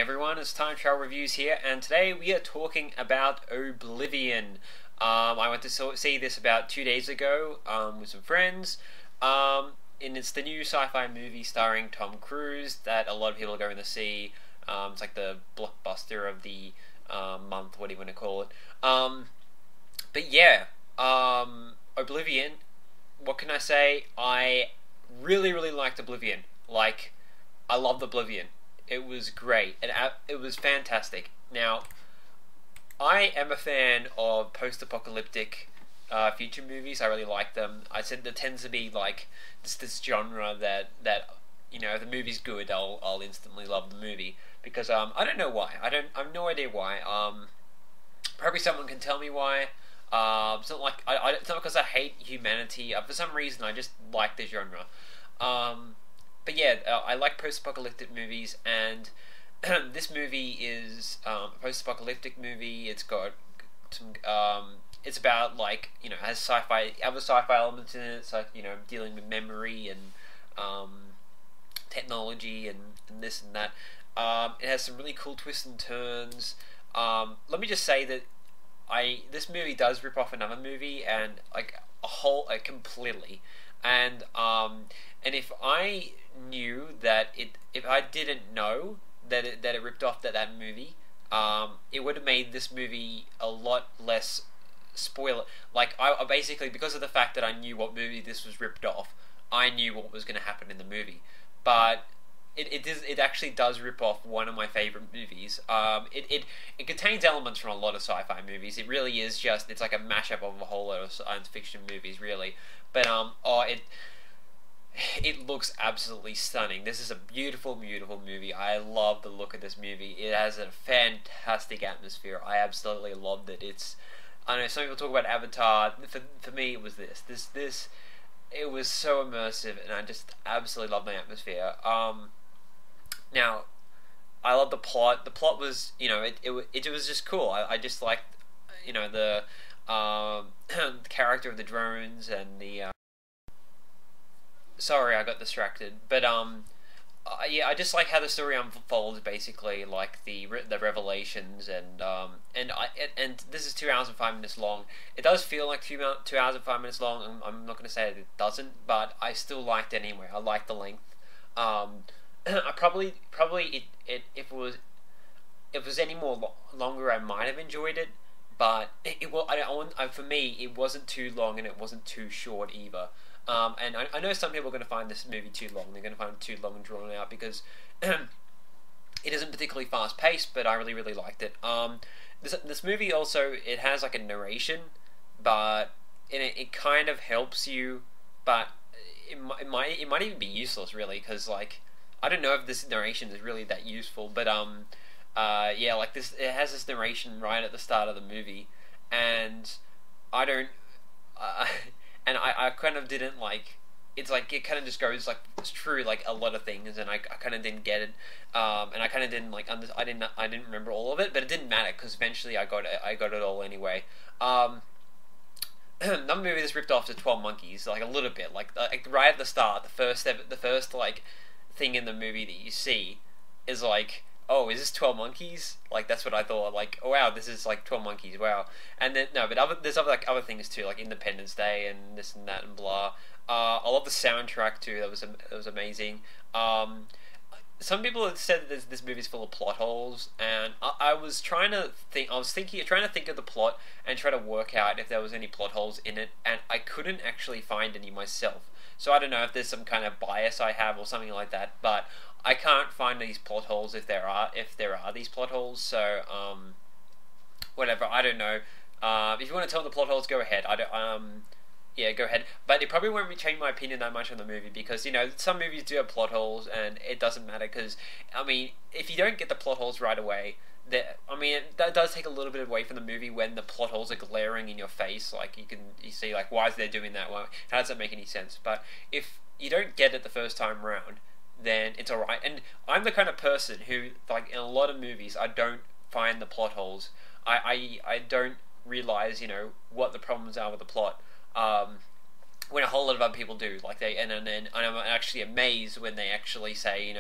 everyone, it's Time Travel Reviews here, and today we are talking about Oblivion. I went to see this about 2 days ago with some friends, and it's the new sci-fi movie starring Tom Cruise that a lot of people are going to see. It's like the blockbuster of the month, what do you want to call it? But yeah, Oblivion, what can I say? I really liked Oblivion. I loved Oblivion. It was great, and it was fantastic. Now, I am a fan of post-apocalyptic future movies. I really like them. I said there tends to be like this genre that if the movie's good, I'll instantly love the movie because I don't know why. I have no idea why. Probably someone can tell me why. It's not like it's not because I hate humanity. For some reason, I just like the genre. But yeah, I like post-apocalyptic movies, and this movie is a post-apocalyptic movie. It's got some, it's about has other sci-fi elements in it. It's like dealing with memory and technology and this and that. It has some really cool twists and turns. Let me just say that this movie does rip off another movie and completely. And if I knew that if I didn't know that it ripped off that movie, it would have made this movie a lot less spoiler. I basically, because of the fact that I knew what movie this was ripped off, I knew what was going to happen in the movie. But it actually does rip off one of my favorite movies. It contains elements from a lot of sci-fi movies. It really is it's like a mashup of a whole lot of science fiction movies, really. But it looks absolutely stunning. This is a beautiful movie. I love the look of this movie. It has a fantastic atmosphere. I absolutely loved it. I know some people talk about Avatar. For me, it was this. It was so immersive, and I just absolutely loved the atmosphere. Now, I love the plot. The plot was, it was just cool. I just liked, the character of the drones and the. Sorry, I got distracted. But yeah, I just like how the story unfolds. Basically, like the revelations and this is 2 hours and 5 minutes long. It does feel like 2 hours and 5 minutes long. I'm not going to say that it doesn't, but I still liked it anyway. I like the length. I probably if it was any more longer, I might have enjoyed it. But for me, it wasn't too long and it wasn't too short either. And I know some people are going to find this movie too long. They're going to find it too long and drawn out because it isn't particularly fast paced. But I really liked it. This movie also, it has like a narration, but it kind of helps you, but it might even be useless really, because I don't know if this narration is really that useful. But yeah, it has this narration right at the start of the movie, and I don't. And I kind of didn't it's it kind of just goes it's true a lot of things, and I kind of didn't get it, and I kind of didn't I didn't remember all of it, but it didn't matter because eventually I got it all anyway. Another movie that's ripped off to 12 Monkeys, a little bit, right at the start, the first thing in the movie that you see is oh, is this 12 Monkeys? That's what I thought. Oh wow, this is 12 Monkeys. Wow. And then no, but there's other things too, like Independence Day and this and that and blah. I love the soundtrack too. That was amazing. Some people have said that this movie's full of plot holes, and I was trying to think. Trying to think of the plot and try to work out if there was any plot holes in it, and I couldn't actually find any myself. So I don't know if there's some kind of bias I have or something like that, but I can't find these plot holes if there are these plot holes. So whatever. I don't know. If you want to tell the plot holes, go ahead. Yeah, go ahead. But it probably won't change my opinion that much on the movie because some movies do have plot holes, and it doesn't matter because if you don't get the plot holes right away, that does take a little bit away from the movie when the plot holes are glaring in your face. You see why is they doing that? Well, how does that make any sense? But if you don't get it the first time round, then it's alright. And I'm the kind of person who, in a lot of movies, I don't find the plot holes. I don't realize, what the problems are with the plot. when a whole lot of other people do. Like and I'm actually amazed when they actually say,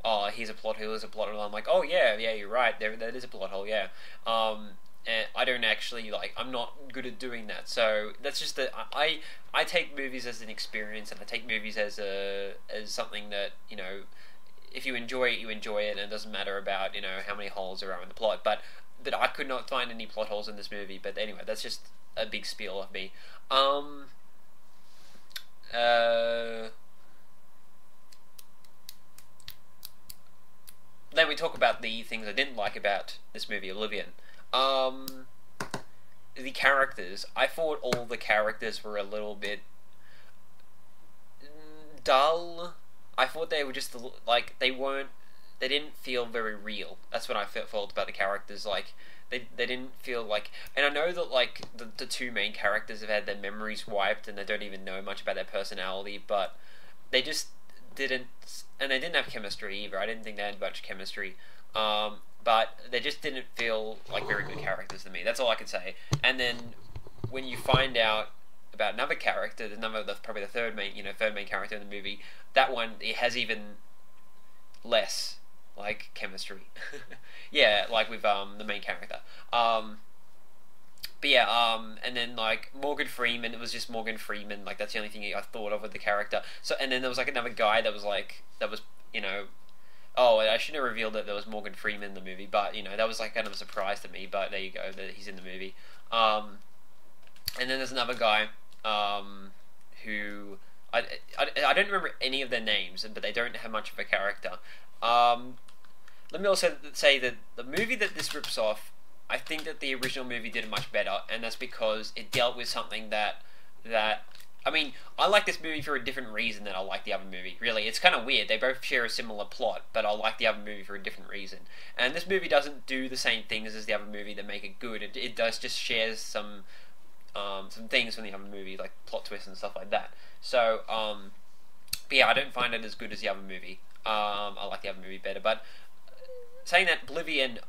oh, here's a plot hole, here's a plot hole. I'm like, oh yeah, you're right. That is a plot hole. Yeah. And I don't actually I'm not good at doing that. So that's just that I take movies as an experience, and I take movies as something that if you enjoy it, you enjoy it, and it doesn't matter about how many holes there are in the plot. But I could not find any plot holes in this movie. But anyway, that's just a big spiel of me. Then we talk about the things I didn't like about this movie, Oblivion. The characters. I thought all the characters were a little bit dull. I thought they were just they weren't. They didn't feel very real. That's what I felt about the characters. They didn't feel like. And I know that the two main characters have had their memories wiped and they don't even know much about their personality, but they just didn't, and they didn't have chemistry either. I didn't think they had much chemistry. But they just didn't feel like very good characters to me. That's all I can say. And then when you find out about another character, probably the third main character in the movie, that one, it has even less chemistry. Yeah, with the main character. But yeah, and then Morgan Freeman, it was just Morgan Freeman. That's the only thing I thought of with the character. So, and then there was another guy that was oh, I shouldn't have revealed that there was Morgan Freeman in the movie, but that was kind of a surprise to me. But there you go, that he's in the movie. And then there's another guy who I don't remember any of their names, but they don't have much of a character. Let me also say that the movie that this rips off, I think that the original movie did it much better, and that's because it dealt with something that I mean, I like this movie for a different reason than I like the other movie. Really, it's kind of weird. They both share a similar plot, but I like the other movie for a different reason. And this movie doesn't do the same things as the other movie that make it good. It does just shares some things from the other movie, like plot twists and stuff like that. So, but yeah, I don't find it as good as the other movie. I like the other movie better. But saying that, Oblivion,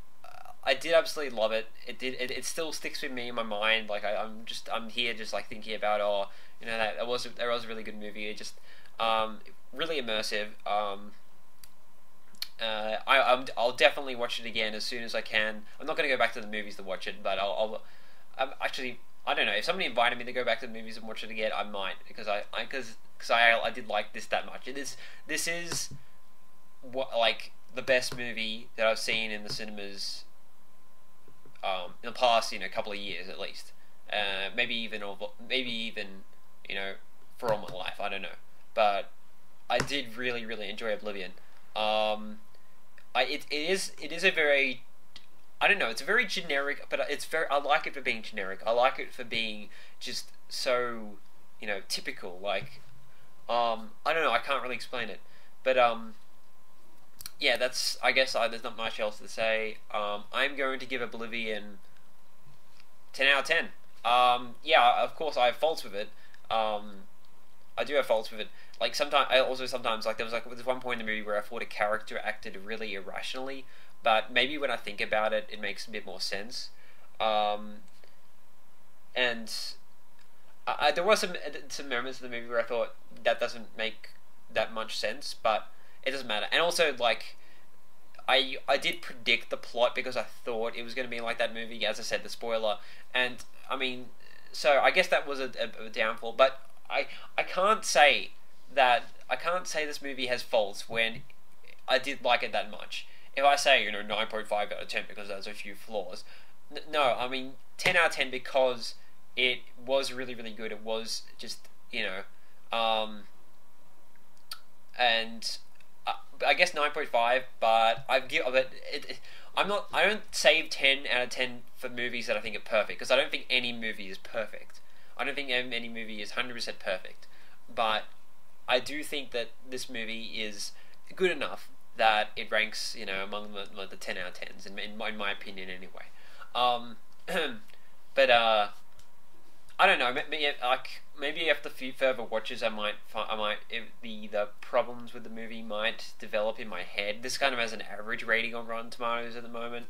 I did absolutely love it. It still sticks with me in my mind. I'm here just thinking about that was a really good movie. It just really immersive. I'll definitely watch it again as soon as I can. I'm not going to go back to the movies to watch it, but I'll actually, I don't know, if somebody invited me to go back to the movies and watch it again, I might, because I did like this that much. This is what the best movie that I've seen in the cinemas in the past couple of years at least. Maybe even for all my life, I don't know, but I did really enjoy Oblivion. It is a very, I don't know, it's a very generic, but I like it for being generic. I like it for being just so typical. I don't know, I can't really explain it, but yeah, I guess there's not much else to say. I'm going to give Oblivion 10 out of 10. Yeah, of course I have faults with it. I do have faults with it. Sometimes there was one point in the movie where I thought a character acted really irrationally, but maybe when I think about it, it makes a bit more sense. And there were some moments in the movie where I thought that doesn't make that much sense, but it doesn't matter. And also, I did predict the plot because I thought it was going to be like that movie, as I said, the spoiler. And, I mean, so I guess that was a downfall. But I can't say this movie has faults when I did like it that much. If I say, 9.5 out of 10 because there's a few flaws. No, I mean, 10 out of 10 because it was really good. It was just, and I guess 9.5, but I don't save 10 out of 10 for movies that I think are perfect, because I don't think any movie is perfect. I don't think any movie is 100% perfect, but I do think that this movie is good enough that it ranks, among the 10 out of 10s, in my opinion anyway. But I don't know. Maybe after a few further watches, the problems with the movie might develop in my head. This kind of has an average rating on Rotten Tomatoes at the moment.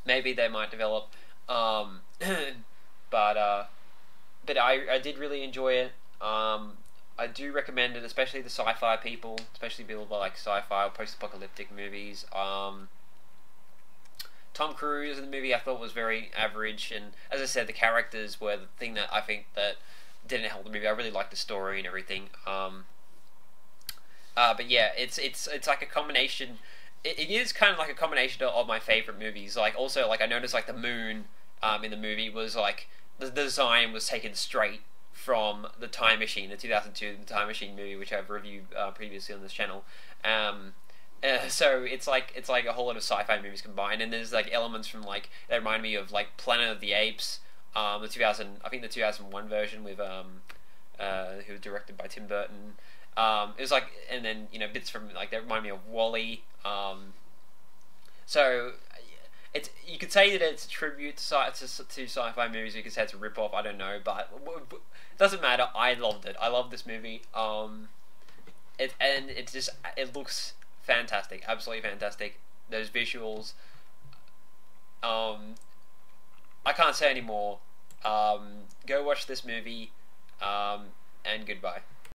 Maybe they might develop, but but I did really enjoy it. I do recommend it, especially the sci-fi people, especially people who like sci-fi or post-apocalyptic movies. Tom Cruise in the movie I thought was very average, and as I said, the characters were the thing that I think that didn't help the movie. I really liked the story and everything. But yeah, it's like a combination. It is kind of like a combination of my favorite movies. Like also like I noticed like the moon in the movie was like the design was taken straight from the Time Machine, the 2002 The Time Machine movie, which I've reviewed previously on this channel. So it's like a whole lot of sci-fi movies combined, and there's like elements from like that remind me of like Planet of the Apes, the 2001 version with who was directed by Tim Burton. It was like, and then bits from like that remind me of Wall-E. So it's, you could say that it's a tribute to sci-fi movies. You could say it's a rip-off. I don't know, but it doesn't matter. I loved it. I love this movie. It looks fantastic, absolutely fantastic. Those visuals. I can't say any more. Go watch this movie. And goodbye.